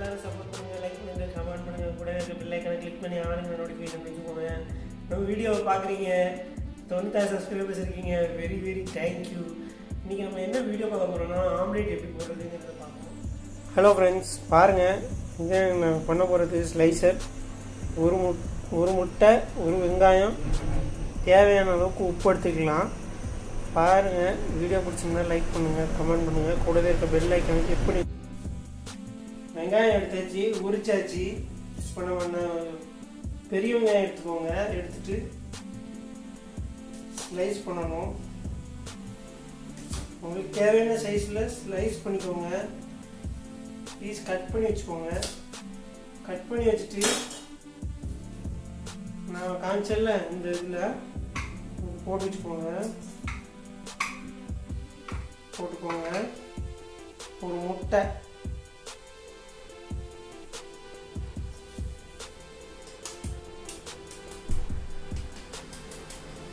எல்லாரும் சப்போர்ட் பண்ணுங்கள், லைக் பண்ணுங்கள், கமெண்ட் பண்ணுங்கள், கூட இருக்க பெல் ஐக்கானை கிளிக் பண்ணி ஆளுங்க நோட்டிஃபிகேஷன் வச்சுக்கோங்க. நம்ம வீடியோவை பார்க்குறீங்க, 96 சப்ஸ்கிரைபர்ஸ் இருக்கீங்க, வெரி வெரி தேங்க்யூ. இன்றைக்கி நம்ம என்ன வீடியோ பார்க்க போகிறோம்னா ஆம்லேட் எப்படி போடுறதுங்கிறத பார்க்கணும். ஹலோ ஃப்ரெண்ட்ஸ், பாருங்கள், இங்கே நான் பண்ண போகிறது ஸ்லைசர். ஒரு முட்டை, ஒரு வெங்காயம், தேவையான அளவுக்கு உப்பு எடுத்துக்கலாம். பாருங்கள், வீடியோ பிடிச்சிருந்தா லைக் பண்ணுங்கள், கமெண்ட் பண்ணுங்கள், கூடவே இருக்க பெல் ஐக்கானை கிளிக் பண்ணி. வெங்காயம் எடுத்தாச்சு, உரிச்சாச்சு. இப்போ நம்ம பெரிய வெங்காயம் எடுத்துக்கோங்க, எடுத்துட்டு ஸ்லைஸ் பண்ணணும். உங்களுக்கு தேவையான சைஸில் ஸ்லைஸ் பண்ணிக்கோங்க. பீஸ் கட் பண்ணி வச்சுக்கோங்க. கட் பண்ணி வச்சுட்டு நான் காமிச்சல இந்த இதில் போட்டு வச்சுக்கோங்க. போட்டுக்கோங்க. ஒரு முட்டை,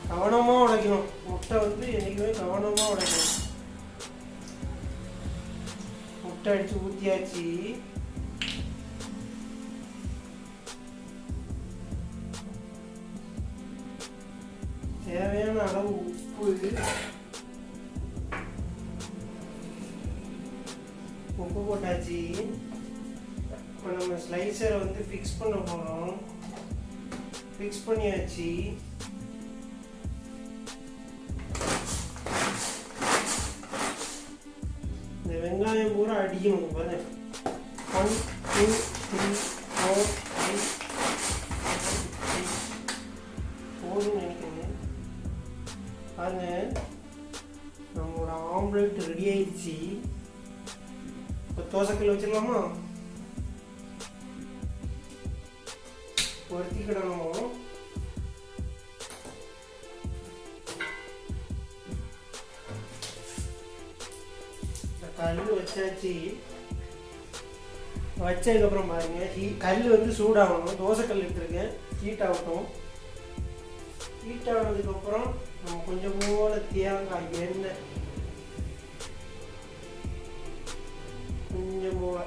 கவனமாக உடைக்கணும். முட்டை வந்து என்றைக்குமே கவனமாக உடைக்கணும். முட்டை அடித்து ஊற்றியாச்சு. தேவையான அளவு உப்பு போட்டாச்சு. இப்போ நம்ம ஸ்லைசரை வந்து ஃபிக்ஸ் பண்ண போகிறோம். ஃபிக்ஸ் பண்ணியாச்சு. இந்த வெங்காயம் பூரா அடிக்கணும். பாருங்க, 1 2 3 4 5 போதும்னு நினைக்கிறேன். பாருங்க, நம்மளோட ஆம்லேட் ரெடி ஆயிடுச்சு. இப்போ தோசைக்கல் வச்சிடலாமா? ஒருத்திக்கிடணும். கல் வச்சாச்சு. வச்சதுக்கப்புறம் பாருங்க, கல் வந்து சூடாகணும். தோசைக்கல் எடுத்துருக்கேன், ஹீட் ஆகட்டும். ஹீட் ஆனதுக்கப்புறம் நம்ம கொஞ்சம் போல தேங்காய் எண்ணெய் கொஞ்சம் போல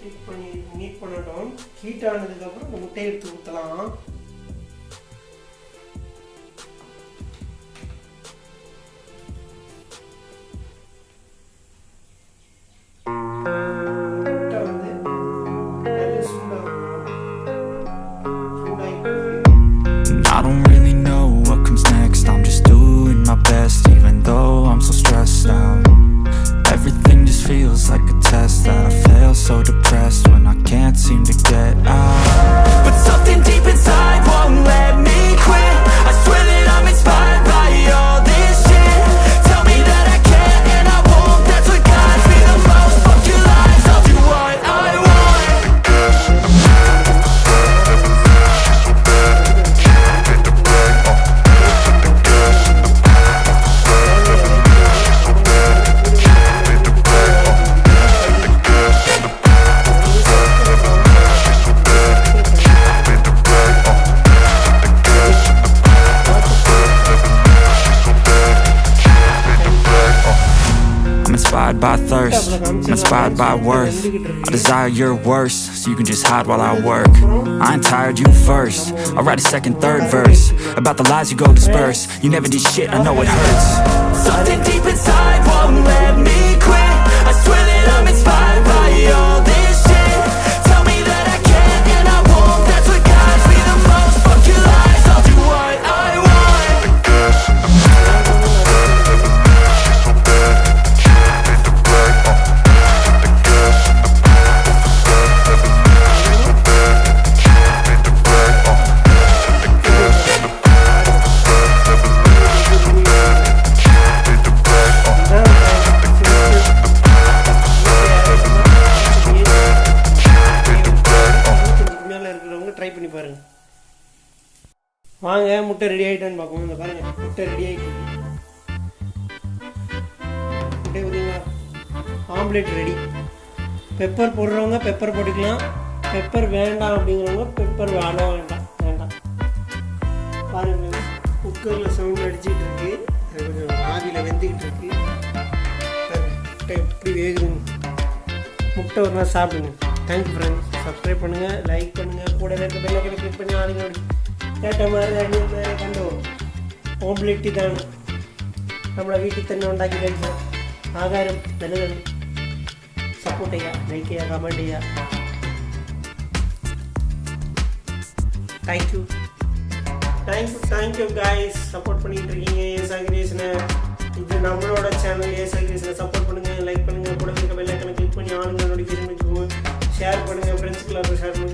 ஹீட் பண்ணட்டும். ஹீட் ஆனதுக்கப்புறம் இந்த முட்டையை எடுத்து ஊற்றலாம். So depressed when I can't seem to get out, but something deep inside won't let me quit. I swear that I'm inspired by all this shit. Tell me that I can't and I won't. That's what guides me the most. Fuck your lies, I'll do what I want. By thirst, I'm inspired by worth. I desire your worst, so you can just hide while I work. I ain't tired, you first. I'll write a second, third verse about the lies you go disperse. You never did shit, I know it hurts. Something deep inside won't let me quit. I swear that I'm inspired by all this shit. Tell me that I can't and I won't. That's what guides me the most. Fuck your lies, I'll do what I want. வாங்க, முட்டை ready ஆகிட்டான்னு பார்ப்போம். இந்த பாருங்க, முட்டை ready ஆகிட்டு. முட்டை பார்த்தீங்களா? Omelette ready. Pepper போடுறவங்க பெப்பர் போட்டுக்கலாம். பெப்பர் வேண்டாம் அப்படிங்கிறவங்க பெப்பர் வேண்டாம். பாருங்க, குக்கரில் சவுண்ட் அடிச்சுட்டு இருக்கு. அது கொஞ்சம் ஆவியில் வெந்துக்கிட்டு இருக்கு. முட்டை எப்படி வேகுதுங்க. முட்டை முட்டை ஒரு நாள் சாப்பிடுங்க. Thank you friends. சப்ஸ்கிரைப் பண்ணுங்கள், லைக் பண்ணுங்கள், கூட இருக்க பெல் ஐக்கனை கிளிக் பண்ணி ஆளுங்க கேட்ட மாதிரி അടിയന്മാരെ കണ്ടോ ഓംലെറ്റ് ഇതാണ് നമ്മുടെ വീട്ടിൽ തന്നെ ഉണ്ടാക്കി കഴിച്ച ആഹാരം നല്ലതാണ്. സപ്പോർട്ട് ചെയ്യുക, ലൈക്ക് ചെയ്യുക, കമൻറ്റ് ചെയ്യുക. Thank you guys. சப்போர்ட் பண்ணிகிட்டு இருக்கீங்க ஏசா கிரியேஷனை. இது நம்மளோட சேனல் ஏசா கிரியேஷனை சப்போர்ட் பண்ணுங்கள், லைக் பண்ணுங்கள், கூட இருக்க பெல் ஐக்கனை கிளிக் பண்ணி ஆளுங்க நோட்டிஃபிகேஷன் வச்சுக்கோங்க. ஷேர் பண்ணுங்கள், ஃப்ரெண்ட்ஸுக்குள்ள ஷேர் பண்ணுங்கள்.